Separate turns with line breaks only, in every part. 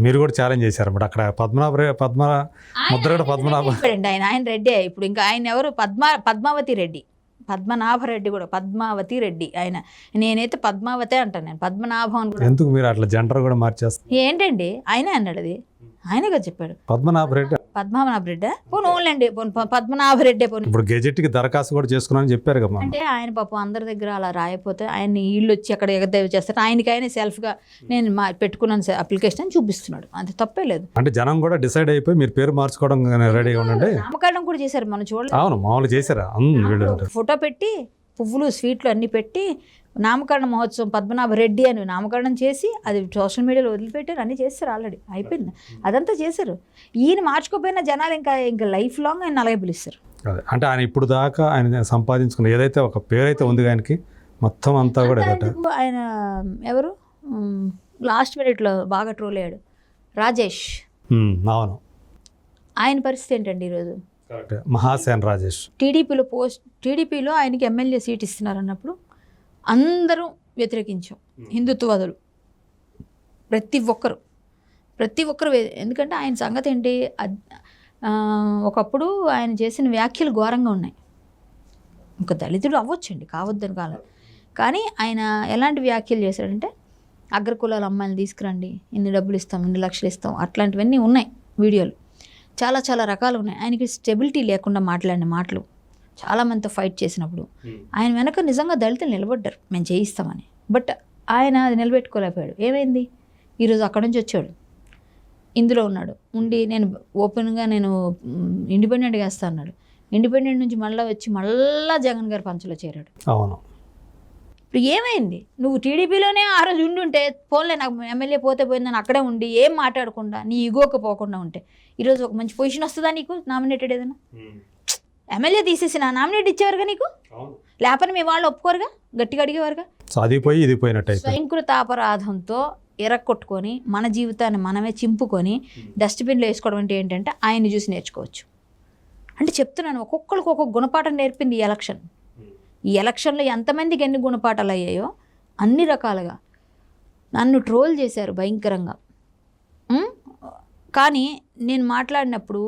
మీరు కూడా ఛాలెంజ్ చేశారు అన్నమాట అక్కడ పద్మ ముద్రగడ పద్మనాభ
ఆయన రెడ్డి. ఇప్పుడు ఇంకా ఆయన ఎవరు పద్మావతి రెడ్డి, పద్మనాభరెడ్డి కూడా పద్మావతి రెడ్డి ఆయన. నేనైతే పద్మావతే అంటాను, నేను పద్మనాభం అని కూడా.
ఎందుకు మీరు అట్లా జెండర్ కూడా మార్చేస్తారు?
ఏంటండి ఆయనే అన్నాడు, అది ఆయనే కదా చెప్పాడు.
పద్మనాభరెడ్డి
పద్మనాభరెడ్డి పోను ఓన్లండి పద్మనాభరెడ్డి పోను.
ఇప్పుడు గెజెట్కి దరఖాస్తు కూడా చేసుకున్నానని చెప్పారు కదా.
అంటే ఆయన పాపం అందరి దగ్గర అలా రాయకపోతే ఆయన్ని వీళ్ళు వచ్చి అక్కడ ఎగదేవి చేస్తారు. ఆయనకి ఆయన సెల్ఫ్గా నేను పెట్టుకున్నాను అప్లికేషన్ అని చూపిస్తున్నాడు, అంతే తప్పే లేదు.
అంటే జనం కూడా డిసైడ్ అయిపోయి మీరు పేరు మార్చుకోవడం రెడీగా ఉండండి.
నామకరణం కూడా చేశారు మనం చూడలేదు.
అవును, మామూలు చేశారా?
ఫోటో పెట్టి పువ్వులు స్వీట్లు అన్నీ పెట్టి నామకరణ మహోత్సవం పద్మనాభరెడ్డి అని నామకరణం చేసి అది సోషల్ మీడియాలో వదిలిపెట్టారు, అన్నీ చేస్తారు, ఆల్రెడీ అయిపోయింది, అదంతా చేశారు. ఈయన మార్చుకోపోయిన జనాలు ఇంకా లైఫ్ లాంగ్ ఆయన అలాగే పిలుస్తారు.
అంటే ఆయన ఇప్పుడు దాకా ఆయన సంపాదించుకున్న ఏదైతే ఒక పేరైతే ఉంది ఆయనకి మొత్తం అంతా కూడా
ఆయన ఎవరు లాస్ట్ మినిట్లో బాగా ట్రోల్ అయ్యాడు రాజేష్.
అవును,
ఆయన పరిస్థితి ఏంటండి ఈరోజు?
మహాసేన్ రాజేష్
టీడీపీలో ఆయనకి ఎమ్మెల్యే సీట్ ఇస్తున్నారు అన్నప్పుడు అందరూ వ్యతిరేకించాం, హిందుత్వవాదులు ప్రతి ఒక్కరు. ఎందుకంటే ఆయన సంగతి ఏంటి, ఒకప్పుడు ఆయన చేసిన వ్యాఖ్యలు ఘోరంగా ఉన్నాయి. ఒక దళితుడు అవ్వచ్చండి, కావద్దని కాలేదు, కానీ ఆయన ఎలాంటి వ్యాఖ్యలు చేశాడంటే అగ్రకులాల అమ్మాయిని తీసుకురండి, ఇన్ని డబ్బులు ఇస్తాం, ఇన్ని లక్షలు ఇస్తాం, అట్లాంటివన్నీ ఉన్నాయి వీడియోలు, చాలా రకాలు ఉన్నాయి. ఆయనకి స్టెబిలిటీ లేకుండా మాట్లాడిన మాటలు, చాలామందితో ఫైట్ చేసినప్పుడు ఆయన వెనక నిజంగా దళితులు నిలబడ్డారు, మేము చేయిస్తామని. బట్ ఆయన అది నిలబెట్టుకోలేకపోయాడు. ఏమైంది, ఈరోజు అక్కడ నుంచి వచ్చాడు, ఇందులో ఉన్నాడు, ఉండి నేను ఓపెన్గా నేను ఇండిపెండెంట్గా వేస్తా అన్నాడు. ఇండిపెండెంట్ నుంచి మళ్ళా జగన్ గారి పంచలో చేరాడు.
అవును,
ఇప్పుడు ఏమైంది, నువ్వు టీడీపీలోనే ఆ రోజు ఉండుంటే పోన్లే, నాకు ఎమ్మెల్యే పోతే పోయిందని అక్కడే ఉండి ఏం మాట్లాడకుండా నీ ఈగోకి పోకుండా ఉంటే ఈరోజు ఒక మంచి పొజిషన్ వస్తుందా నీకు? నామినేటెడ్ ఏదైనా ఎమ్మెల్యే తీసేసిన నామినేట్ ఇచ్చేవారుగా నీకు, లేకపోతే మీ వాళ్ళు ఒప్పుకోరుగా, గట్టిగా అడిగేవారుగా.
ఇది పోయినట్టు
స్వయంకృత అపరాధంతో ఎరక్కొట్టుకొని మన జీవితాన్ని మనమే చింపుకొని డస్ట్బిన్లో వేసుకోవడం అంటే ఏంటంటే ఆయన్ని చూసి నేర్చుకోవచ్చు. అంటే చెప్తున్నాను, ఒక్కొక్కరికి ఒక్కొక్క గుణపాఠం నేర్పింది ఈ ఎలక్షన్. ఈ ఎలక్షన్లో ఎంతమందికి ఎన్ని గుణపాఠాలు అయ్యాయో అన్ని రకాలుగా నన్ను ట్రోల్ చేశారు భయంకరంగా. కానీ నేను మాట్లాడినప్పుడు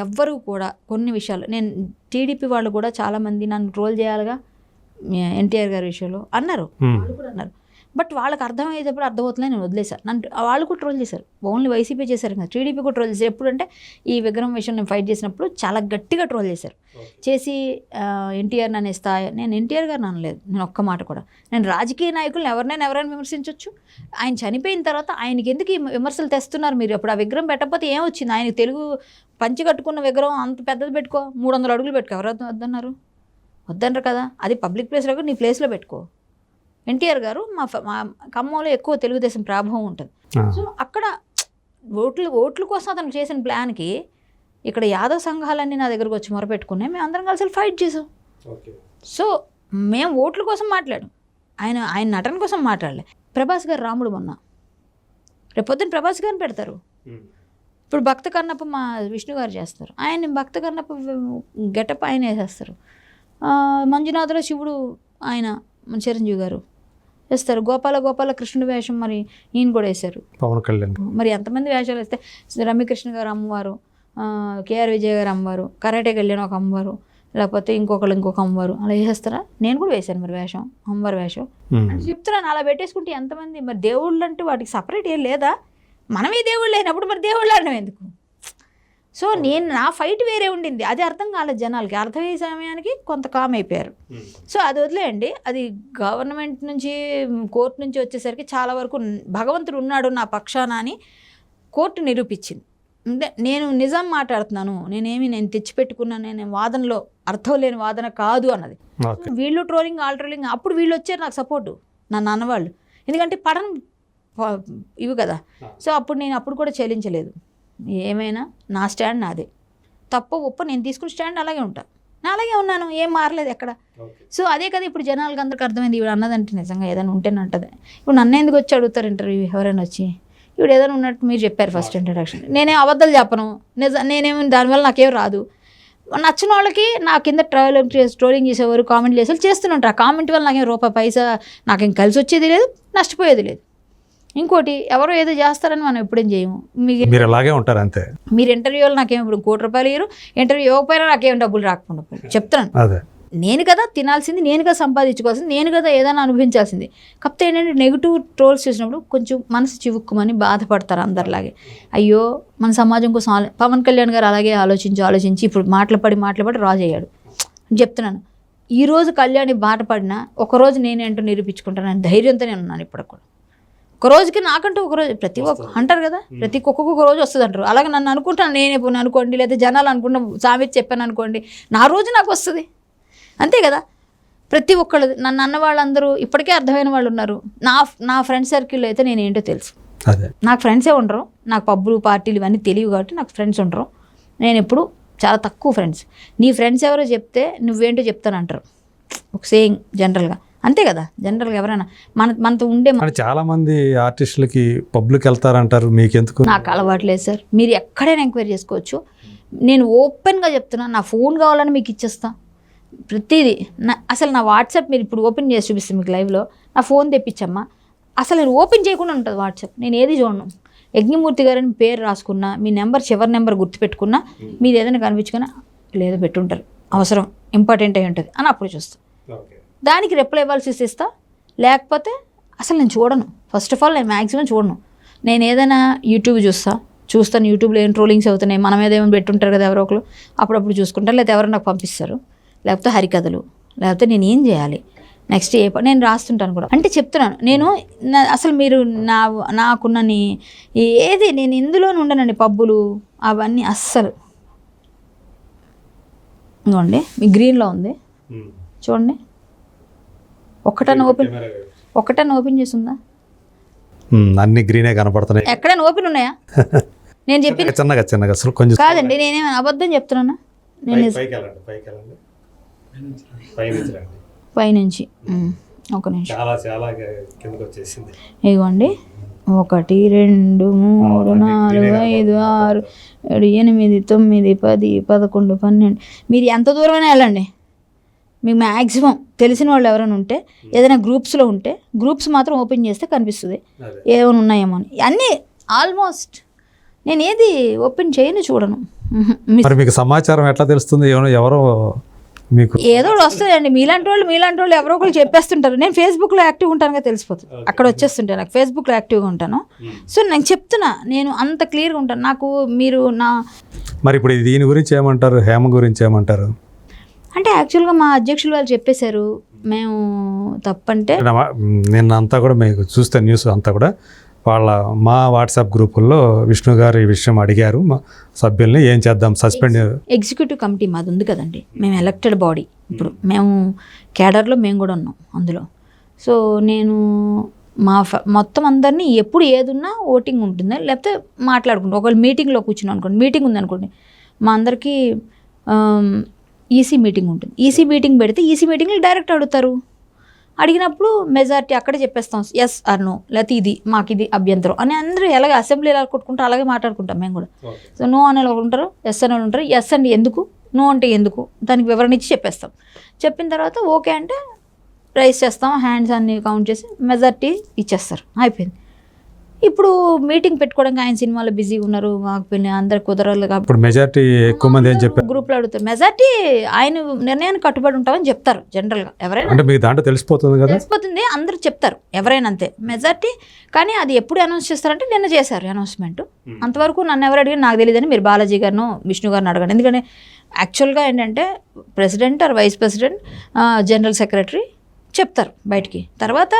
ఎవ్వరూ కూడా కొన్ని విషయాలు, నేను టీడీపీ వాళ్ళు కూడా చాలామంది నన్ను ట్రోల్ చేయాలిగా ఎన్టీఆర్ గారి విషయంలో అన్నారు, వాళ్ళు కూడా అన్నారు. బట్ వాళ్ళకి అర్థమయ్యేటప్పుడు అర్థమవుతుందని నేను వదిలేశాను. నన్ను వాళ్ళు కూడా ట్రోల్ చేశారు, ఓన్లీ వైసీపీ చేశారు కదా, టీడీపీ కూడా ట్రోల్ చేశారు. ఎప్పుడంటే ఈ విగ్రహం విషయం నేను ఫైట్ చేసినప్పుడు చాలా గట్టిగా ట్రోల్ చేశారు. చేసి ఎన్టీఆర్ అనే స్థాయి, నేను ఎన్టీఆర్ గారు అనలేదు, నేను ఒక్క మాట కూడా. నేను రాజకీయ నాయకులను ఎవరైనా విమర్శించవచ్చు. ఆయన చనిపోయిన తర్వాత ఆయనకి ఎందుకు ఈ విమర్శలు తెస్తున్నారు మీరు? అప్పుడు ఆ విగ్రహం పెట్టకపోతే ఏమొచ్చింది? ఆయనకి తెలుగు పంచి కట్టుకున్న విగ్రహం అంత పెద్దది పెట్టుకో, 300 అడుగులు పెట్టుకో, ఎవరు వద్దన్నారు కదా. అది పబ్లిక్ ప్లేస్లో నీ ప్లేస్లో పెట్టుకో. ఎన్టీఆర్ గారు మా ఖమ్మంలో ఎక్కువ తెలుగుదేశం ప్రభావం ఉంటుంది. సో అక్కడ ఓట్ల కోసం అతను చేసిన ప్లాన్కి ఇక్కడ యాదవ్ సంఘాలన్నీ నా దగ్గరకు వచ్చి మొరపెట్టుకున్నాయి, మేము అందరం కలిసి ఫైట్ చేసాం. సో మేము ఓట్ల కోసం మాట్లాడాం, ఆయన నటన కోసం మాట్లాడలే. ప్రభాస్ గారు రాముడు మొన్న, రేపొద్దున ప్రభాస్ గారిని పెడతారు. ఇప్పుడు భక్త కన్నప్ప మా విష్ణు గారు చేస్తారు, ఆయన భక్త కన్నప్ప గెటప్ ఆయన వేసేస్తారు. మంజునాథులో శివుడు ఆయన చిరంజీవి గారు వేస్తారు. గోపాల కృష్ణుడి వేషం మరి ఈయన కూడా వేశారు,
పవన్ కళ్యాణ్.
మరి ఎంతమంది వేషాలు వేస్తే రమ్యకృష్ణ గారు అమ్మవారు, కేఆర్ విజయ్ గారు అమ్మవారు, కరాటే కళ్యాణ్ ఒక అమ్మవారు, లేకపోతే ఇంకొక అమ్మవారు అలా వేసేస్తారా? నేను కూడా వేశాను మరి వేషం, అమ్మవారి వేషం అని చెప్తున్నాను. అలా పెట్టేసుకుంటే ఎంతమంది మరి దేవుళ్ళు అంటే వాటికి సపరేట్ ఏం లేదా? మనమే దేవుళ్ళు అయినప్పుడు మరి దేవుళ్ళు అనడం ఎందుకు? సో నా ఫైట్ వేరే ఉండింది, అది అర్థం కాలేదు జనాలకి. అర్థమయ్యే సమయానికి కొంత కామ్ అయిపోయారు. సో అది వదిలేయండి. అది గవర్నమెంట్ నుంచి కోర్టు నుంచి వచ్చేసరికి చాలా వరకు భగవంతుడు ఉన్నాడు నా పక్షాన అని కోర్టు నిరూపించింది. అంటే నేను నిజం మాట్లాడుతున్నాను, నేను తెచ్చిపెట్టుకున్నాను, నేను వాదనలో అర్థం లేని వాదన కాదు అన్నది. వీళ్ళు ట్రోలింగ్ అప్పుడు వీళ్ళు వచ్చారు నాకు సపోర్టు, నా నాన్నవాళ్ళు. ఎందుకంటే పడన ఇవి కదా. సో అప్పుడు కూడా చెల్లించలేదు. ఏమైనా నా స్టాండ్ నాదే, తప్ప ఒప్ప నేను తీసుకున్న స్టాండ్ అలాగే ఉంటా, నేను అలాగే ఉన్నాను, ఏం మారలేదు ఎక్కడ. సో అదే కదా ఇప్పుడు జనాలకు అందరికి అర్థమైంది, ఇవి అన్నదంటే నిజంగా ఏదైనా ఉంటేనే అంటది. ఇప్పుడు నన్ను ఎందుకు వచ్చి అడుగుతారు ఇంటర్వ్యూ ఎవరైనా వచ్చి, ఇప్పుడు ఏదైనా ఉన్నట్టు మీరు చెప్పారు ఫస్ట్ ఇంట్రడక్షన్, నేనేం అబద్ధాలు చెప్పను, నేనేమి దానివల్ల నాకేం రాదు. నచ్చిన వాళ్ళకి నా కింద ట్రోలింగ్ చేసేవారు, కామెంట్ చేసేవారు చేస్తూనే ఉంటారు. ఆ కామెంట్ వల్ల నాకేం రూపాయి పైసా నాకేం కలిసి వచ్చేది లేదు, నష్టపోయేది లేదు. ఇంకోటి ఎవరో ఏదో చేస్తారని మనం ఎప్పుడేం చేయము.
మీరు అలాగే ఉంటారు అంతే.
మీరు ఇంటర్వ్యూలో నాకేం ఇప్పుడు ₹1,00,000 ఇయ్యరు, ఇంటర్వ్యూ ఇవ్వకపోయినా నాకేం డబ్బులు రాకుండా పోయి చెప్తున్నాను.
అదే
నేను కదా తినాల్సింది, నేను కదా సంపాదించుకోవాల్సింది, నేను కదా ఏదైనా అనుభవించాల్సింది. కాకపోతే ఏంటంటే నెగిటివ్ ట్రోల్స్ చూసినప్పుడు కొంచెం మనసు చివుక్కుమని బాధపడతారు అందరిలాగే. అయ్యో మన సమాజం కోసం పవన్ కళ్యాణ్ గారు అలాగే ఆలోచించి ఇప్పుడు మాటలు పడి రాజు అయ్యాడు అని చెప్తున్నాను. ఈరోజు కళ్యాణి బాట పడినా ఒకరోజు నేనేంటో నిరూపించుకుంటానని ధైర్యంతో నేను ఉన్నాను. ఇప్పుడు కూడా ఒక రోజుకి నాకంటూ ఒక రోజు ప్రతి ఒక్క అంటారు కదా, ప్రతి ఒక్కొక్క రోజు వస్తుంది అంటారు. అలాగే నన్ను అనుకుంటాను నేనే పోను అనుకోండి, లేదా జనాలు అనుకున్న సామెత చెప్పాను అనుకోండి, నా రోజు నాకు వస్తుంది అంతే కదా. ప్రతి ఒక్కళ్ళు నన్ను అన్న వాళ్ళందరూ ఇప్పటికే అర్థమైన వాళ్ళు ఉన్నారు. నా ఫ్రెండ్ సర్కిల్లో అయితే నేను ఏంటో తెలుసు. నాకు ఫ్రెండ్సే ఉండరు, నాకు పబ్బులు పార్టీలు ఇవన్నీ తెలియవు కాబట్టి నాకు ఫ్రెండ్స్ ఉండరు. నేను ఎప్పుడు చాలా తక్కువ ఫ్రెండ్స్. నీ ఫ్రెండ్స్ ఎవరో చెప్తే నువ్వేంటో చెప్తానంటారు ఒక సేయింగ్ జనరల్గా, అంతే కదా. జనరల్గా ఎవరైనా మనతో ఉండే
చాలా మంది ఆర్టిస్టులకి పబ్లిక్ వెళ్తారంటారు, మీకెందుకు?
నాకు అలవాటు లేదు సార్. మీరు ఎక్కడైనా ఎంక్వైరీ చేసుకోవచ్చు. నేను ఓపెన్గా చెప్తున్నా, నా ఫోన్ కావాలని మీకు ఇచ్చేస్తా ప్రతిదీ. అసలు నా వాట్సాప్ మీరు ఇప్పుడు ఓపెన్ చేసి చూపిస్తాను మీకు లైవ్లో. నా ఫోన్ తెప్పించమ్మా, అసలు నేను ఓపెన్ చేయకుండా ఉంటుంది వాట్సాప్. నేను ఏది చూడను. యజ్ఞమూర్తి గారని పేరు రాసుకున్నా, మీ నెంబర్ చివరి నెంబర్ గుర్తుపెట్టుకున్నా, మీరు ఏదైనా కనిపించుకున్నా లేదో పెట్టుంటారు, అవసరం ఇంపార్టెంట్ అయి ఉంటుంది అని అప్పుడు చూస్తాను. దానికి రిప్లై ఇవ్వాల్సి ఇస్తా, లేకపోతే అసలు నేను చూడను. ఫస్ట్ ఆఫ్ ఆల్ నేను మ్యాక్సిమం చూడను. నేను ఏదైనా యూట్యూబ్ చూస్తాను. యూట్యూబ్లో ఏం ట్రోలింగ్స్ అవుతున్నాయి, మన మీద ఏమైనా పెట్టుంటారు కదా ఎవరో ఒకరు, అప్పుడప్పుడు చూసుకుంటాను. లేకపోతే ఎవరు నాకు పంపిస్తారు, లేకపోతే హరికథలు, లేకపోతే నేను ఏం చేయాలి నెక్స్ట్ నేను రాస్తుంటాను కూడా. అంటే చెప్తున్నాను నేను అసలు మీరు నాకున్నని ఏది నేను ఇందులోనే ఉండనండి. పబ్బులు అవన్నీ అస్సలు. ఇదిగోండి మీ గ్రీన్లో ఉంది చూడండి. ఒక్కటన్నా ఓపెన్ చేస్తుందా?
అన్ని గ్రీనే కనపడుతున్నాయి.
ఎక్కడైనా ఓపెన్ ఉన్నాయా? నేను చెప్పి
చిన్నగా అసలు కొంచెం కాదండి.
నేనేమైనా అబద్ధం చెప్తున్నానా? నేను పైనుంచి ఒక నిమిషం. ఇదిగోండి 1 2 3 4 5 6 7 8 9 10 11 12. మీరు ఎంత దూరమైనా వెళ్ళండి. మీకు మ్యాక్సిమం తెలిసిన వాళ్ళు ఎవరైనా ఉంటే, ఏదైనా గ్రూప్స్లో ఉంటే గ్రూప్స్ మాత్రం ఓపెన్ చేస్తే కనిపిస్తుంది ఏమైనా ఉన్నాయేమో అని. అన్నీ ఆల్మోస్ట్ నేను ఏది ఓపెన్ చేయను, చూడను.
మీకు సమాచారం ఎట్లా తెలుస్తుంది? ఎవరో మీకు
ఏదో వస్తుందండి. మీలాంటి వాళ్ళు ఎవరో ఒకరు చెప్పేస్తుంటారు. నేను ఫేస్బుక్లో యాక్టివ్గా ఉంటానుగా తెలిసిపోతుంది, అక్కడ వచ్చేస్తుంటే నాకు ఫేస్బుక్లో యాక్టివ్గా ఉంటాను. సో నేను చెప్తున్నా, నేను అంత క్లియర్గా ఉంటాను. నాకు మీరు
మరి ఇప్పుడు దీని గురించి ఏమంటారు, హేమ గురించి ఏమంటారు?
అంటే యాక్చువల్గా మా అధ్యక్షులు వాళ్ళు చెప్పేశారు, మేము తప్పంటే
నేను అంతా కూడా మీకు చూస్తే న్యూస్ అంతా కూడా మా వాట్సాప్ గ్రూపుల్లో విష్ణు గారు ఈ విషయం అడిగారు మా సభ్యుల్ని, ఏం చేద్దాం సస్పెండ్.
ఎగ్జిక్యూటివ్ కమిటీ మాది ఉంది కదండి, మేము ఎలక్టెడ్ బాడీ. ఇప్పుడు మేము కేడర్లో మేము కూడా ఉన్నాం అందులో. సో నేను మొత్తం అందరినీ ఎప్పుడు ఏదున్నా ఓటింగ్ ఉంటుందా, లేకపోతే మాట్లాడుకుంటాం. ఒకవేళ మీటింగ్లో కూర్చున్నాం అనుకోండి, మీటింగ్ ఉందనుకోండి, మా అందరికీ ఈసీ మీటింగ్ ఉంటుంది. ఈసీ మీటింగ్ పెడితే ఈసీ మీటింగ్లో డైరెక్ట్ అడుగుతారు. అడిగినప్పుడు మెజారిటీ అక్కడే చెప్పేస్తాం, ఎస్ ఆర్ నో, లేకపోతే ఇది మాకు ఇది అభ్యంతరం అని. అందరూ ఎలాగ అసెంబ్లీ ఎలా కొట్టుకుంటారో అలాగే మాట్లాడుకుంటాం మేము కూడా. సో నో అనే వాళ్ళు ఉంటారు, ఎస్ అనే వాళ్ళు ఉంటారు. ఎస్ అండి ఎందుకు, నో అంటే ఎందుకు, దానికి వివరణ ఇచ్చి చెప్పేస్తాం. చెప్పిన తర్వాత ఓకే అంటే రైస్ చేస్తాం, హ్యాండ్స్ అన్ని కౌంట్ చేసి మెజారిటీ ఇచ్చేస్తారు, అయిపోయింది. ఇప్పుడు మీటింగ్ పెట్టుకోవడానికి ఆయన సినిమాలో బిజీగా ఉన్నారు, మాకు పెళ్ళి అందరు కుదరలు కాబట్టి
మెజారిటీ ఎక్కువ మంది ఏం చెప్పారు
గ్రూప్లో అడుగుతారు. మెజారిటీ ఆయన నిర్ణయానికి కట్టుబడి ఉంటామని చెప్తారు జనరల్గా. ఎవరైనా
అంటే మీకు దాంట్లో తెలిసిపోతుంది కదా,
తెలిసిపోతుంది, అందరూ చెప్తారు ఎవరైనా అంతే మెజారిటీ. కానీ అది ఎప్పుడు అనౌన్స్ చేస్తారంటే నిన్న చేశారు అనౌన్స్మెంట్. అంతవరకు నన్ను ఎవరు అడిగినా నాకు తెలియదని మీరు బాలాజీ గారిను విష్ణు గారిని అడగండి. ఎందుకంటే యాక్చువల్గా ఏంటంటే president or vice president, general secretary చెప్తారు బయటికి. తర్వాత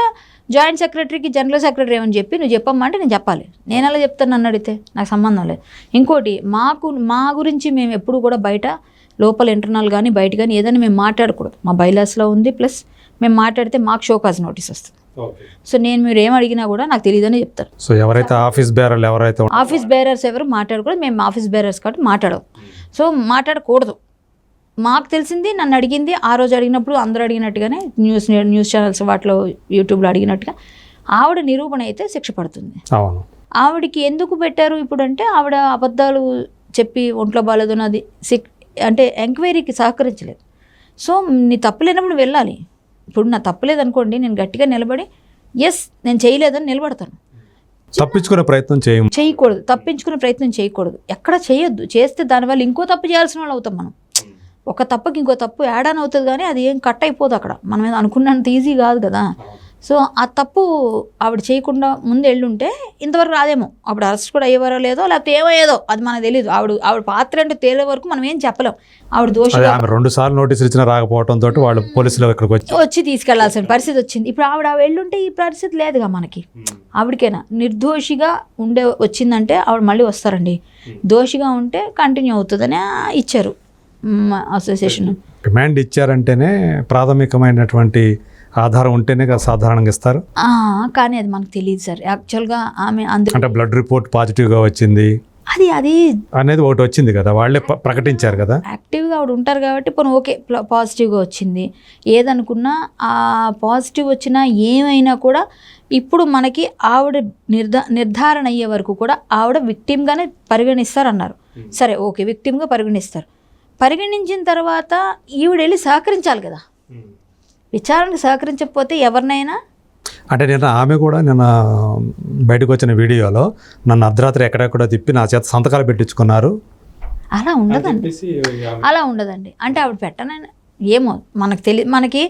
జాయింట్ సెక్రటరీకి జనరల్ సెక్రటరీ ఏమని చెప్పి నువ్వు చెప్పమ్మా అంటే నేను చెప్పాలి. నేను అలా చెప్తాను, నన్ను అడిగితే నాకు సంబంధం లేదు. ఇంకోటి మా గురించి మేము ఎప్పుడు కూడా బయట లోపల ఇంటర్నల్ కానీ బయట కానీ ఏదైనా మేము మాట్లాడకూడదు. మా బైలాస్లో ఉంది. ప్లస్ మేము మాట్లాడితే మాకు షోకాజ్ నోటీస్ వస్తుంది. సో నేను మీరు ఏం అడిగినా కూడా నాకు తెలియదని చెప్తారు.
సో ఎవరైతే ఆఫీస్
బేరర్స్ ఎవరు మాట్లాడకూడదు. మేము ఆఫీస్ బేరర్స్ కాబట్టి మాట్లాడవు. సో మాట్లాడకూడదు. మాకు తెలిసింది, నన్ను అడిగింది, ఆ రోజు అడిగినప్పుడు అందరూ అడిగినట్టుగానే న్యూస్ ఛానల్స్ వాటిలో యూట్యూబ్లో అడిగినట్టుగా ఆవిడ నిరూపణ అయితే శిక్ష పడుతుంది. ఆవిడకి ఎందుకు పెట్టారు ఇప్పుడు అంటే, ఆవిడ అబద్ధాలు చెప్పి ఒంట్లో బాగాలేదున్నది అంటే ఎంక్వైరీకి సహకరించలేదు. సో నీ తప్పులేనప్పుడు వెళ్ళాలి. ఇప్పుడు నా తప్పులేదనుకోండి, నేను గట్టిగా నిలబడి ఎస్ నేను చేయలేదని నిలబడతాను.
తప్పించుకునే ప్రయత్నం చేయము.
చేయకూడదు, తప్పించుకునే ప్రయత్నం చేయకూడదు, ఎక్కడ చేయొద్దు. చేస్తే దానివల్ల ఇంకో తప్పు చేయాల్సిన వాళ్ళు అవుతాం మనం. ఒక తప్పుకి ఇంకో తప్పు యాడ్ ఆన్ అవుతుంది, కానీ అది ఏం కట్ అయిపోదు అక్కడ. మనం ఏదో అనుకున్నంత ఈజీ కాదు కదా. సో ఆ తప్పు ఆవిడ చేయకుండా ముందు వెళ్ళుంటే ఇంతవరకు రాదేమో, అప్పుడు అరెస్ట్ కూడా అయ్యేవారో లేదో, లేకపోతే ఏమయ్యేదో అది మనకు తెలియదు. ఆవిడ పాత్ర అంటే తేలే వరకు మనం ఏం చెప్పలేం. ఆవిడ దోషి
అదే ఆమె 2 సార్లు నోటీసులు ఇచ్చినా రాకపోవడం తోటి వాళ్ళు పోలీసులు ఇక్కడికి
వచ్చి తీసుకెళ్లాల్సిన పరిస్థితి వచ్చింది. ఇప్పుడు ఆవిడ వెళ్ళుంటే ఈ పరిస్థితి లేదుగా మనకి. ఆవిడకైనా నిర్దోషిగా వచ్చిందంటే ఆవిడ మళ్ళీ వస్తారండి. దోషిగా ఉంటే కంటిన్యూ అవుతుందని ఇచ్చారు అసోసియేషన్.
రిమాండ్ ఇచ్చారంటేనే ప్రాథమికమైనటువంటి ఆధారం ఉంటేనే కదా సాధారణంగా ఇస్తారు.
కానీ అది మనకు తెలియదు సార్. యాక్చువల్గా ఆమె అందులో
అంటే బ్లడ్ రిపోర్ట్ పాజిటివ్గా వచ్చింది
అది
అనేది ఒకటి వచ్చింది కదా, వాళ్ళే ప్రకటించారు కదా.
యాక్టివ్గా ఆవిడ ఉంటారు కాబట్టి పోనీ ఓకే, పాజిటివ్గా వచ్చింది. ఏదనుకున్నా ఆ పాజిటివ్ వచ్చినా ఏమైనా కూడా ఇప్పుడు మనకి ఆవిడ నిర్ధారణ అయ్యే వరకు కూడా ఆవిడ విక్టిమ్గానే పరిగణిస్తారు అన్నారు. సరే ఓకే, విక్టిమ్గా పరిగణిస్తారు. పరిగణించిన తర్వాత ఈవిడ వెళ్ళి సహకరించాలి కదా. విచారణకు సహకరించకపోతే ఎవరినైనా
అంటే ఆమె కూడా బయటకు వచ్చిన వీడియోలో నన్ను అర్ధరాత్రి ఎక్కడెక్కడో తిప్పి నా చేత సంతకాలు పెట్టించుకున్నారు.
అలా ఉండదండి. అంటే ఆవిడ పెట్టనైనా ఏమో మనకు తెలియదు. మనకి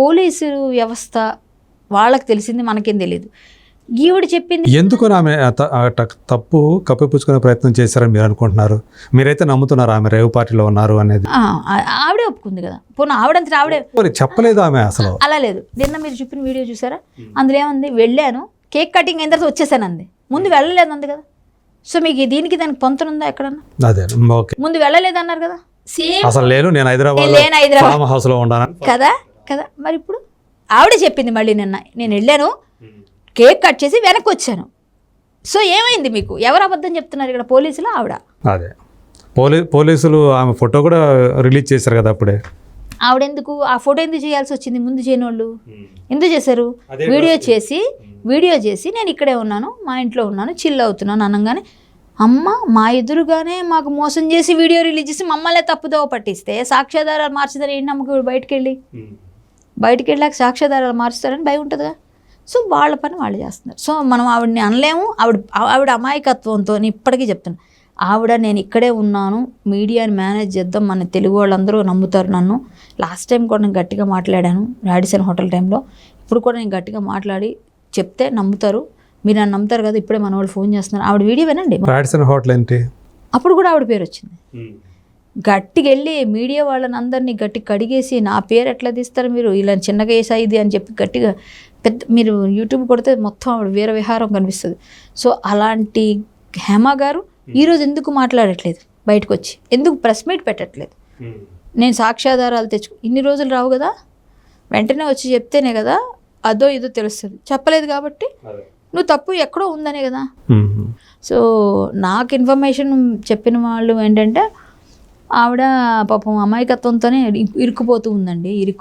పోలీసు వ్యవస్థ వాళ్ళకి తెలిసింది, మనకేం తెలియదు. ఈవిడ చెప్పింది
ఎందుకు ఆమె తప్పు కప్పిపుచ్చుకునే ప్రయత్నం చేశారని మీరు అనుకుంటున్నారు? మీరైతే నమ్ముతున్నారు ఆమె రేవ్ పార్టీలో ఉన్నారు అనేది?
ఆవిడే ఒప్పుకుంది కదా. పోనీ ఆవిడంతా ఆవిడే
చెప్పలేదు ఆమె అసలు.
అలా లేదు. నిన్న మీరు చెప్పిన వీడియో చూసారా? అందులో ఏముంది, వెళ్ళాను కేక్ కటింగ్ అయిన తర్వాత వచ్చేసాను అంది. ముందు వెళ్ళలేదు అంది కదా. సో మీకు దీనికి దానికి పొంతనుందా ఎక్కడన్నా?
అదే ఓకే,
ముందు వెళ్ళలేదు అన్నారు కదా.
అసలు నేను హైదరాబాద్ ఫామ్ హౌస్ లో ఉన్నాను
కదా. మరి ఇప్పుడు ఆవిడే చెప్పింది మళ్ళీ నిన్న, నేను వెళ్ళాను కేక్ కట్ చేసి వెనక్కి వచ్చాను. సో ఏమైంది మీకు? ఎవరు అబద్ధం చెప్తున్నారు ఇక్కడ, పోలీసులు ఆవిడ?
అదే పోలీసులు ఆమె ఫోటో కూడా రిలీజ్ చేశారు కదా అప్పుడే.
ఆవిడ ఎందుకు ఆ ఫోటో ఎందుకు చేయాల్సి వచ్చింది? ముందు చేయని వాళ్ళు ఎందుకు చేశారు? వీడియో చేసి నేను ఇక్కడే ఉన్నాను, మా ఇంట్లో ఉన్నాను, చిల్ అవుతున్నాను అనగానే అమ్మ మా ఎదురుగానే మాకు మోసం చేసి వీడియో రిలీజ్ చేసి మమ్మల్ని తప్పుదోవ పట్టిస్తే సాక్ష్యాధారాలు మార్చుదని ఏంటి నమ్మకం? బయటికి వెళ్ళాక సాక్ష్యాధారాలు మార్చుతారని భయం ఉంటుందిగా. సో వాళ్ళ పని వాళ్ళు చేస్తున్నారు. సో మనం ఆవిడని అనలేము. ఆవిడ అమాయకత్వంతో ఇప్పటికీ చెప్తున్నాను, ఆవిడ నేను ఇక్కడే ఉన్నాను, మీడియాని మేనేజ్ చేద్దాం, మన తెలుగు వాళ్ళందరూ నమ్ముతారు నన్ను. లాస్ట్ టైం కూడా నేను గట్టిగా మాట్లాడాను రాడిసన్ హోటల్ టైంలో. ఇప్పుడు కూడా నేను గట్టిగా మాట్లాడి చెప్తే నమ్ముతారు. మీరు నన్ను నమ్ముతారు కదా. ఇప్పుడే మన వాళ్ళు ఫోన్ చేస్తున్నారు. ఆవిడ వీడియో వినండి.
రాడిసన్ హోటల్ ఏంటి? అప్పుడు
కూడా ఆవిడ పేరు వచ్చింది. గట్టిగా వెళ్ళి మీడియా వాళ్ళని అందరినీ గట్టి కడిగేసి నా పేరు ఎట్లా తీస్తారు మీరు, ఇలా చిన్నగా వేసా ఇది అని చెప్పి గట్టిగా పెద్ద, మీరు యూట్యూబ్ కొడితే మొత్తం ఆవిడ వీర విహారం కనిపిస్తుంది. సో అలాంటి హేమ గారు ఈరోజు ఎందుకు మాట్లాడట్లేదు? బయటకు వచ్చి ఎందుకు ప్రెస్ మీట్ పెట్టట్లేదు? నేను సాక్ష్యాధారాలు ఇన్ని రోజులు రావు కదా, వెంటనే వచ్చి చెప్తేనే కదా అదో ఇదో తెలుస్తుంది. చెప్పలేదు కాబట్టి నువ్వు తప్పు ఎక్కడో ఉందనే కదా. సో నాకు ఇన్ఫర్మేషన్ చెప్పిన వాళ్ళు ఏంటంటే ఆవిడ పాపం అమాయకత్వంతోనే ఇరుక్కుపోతూ ఉందండి.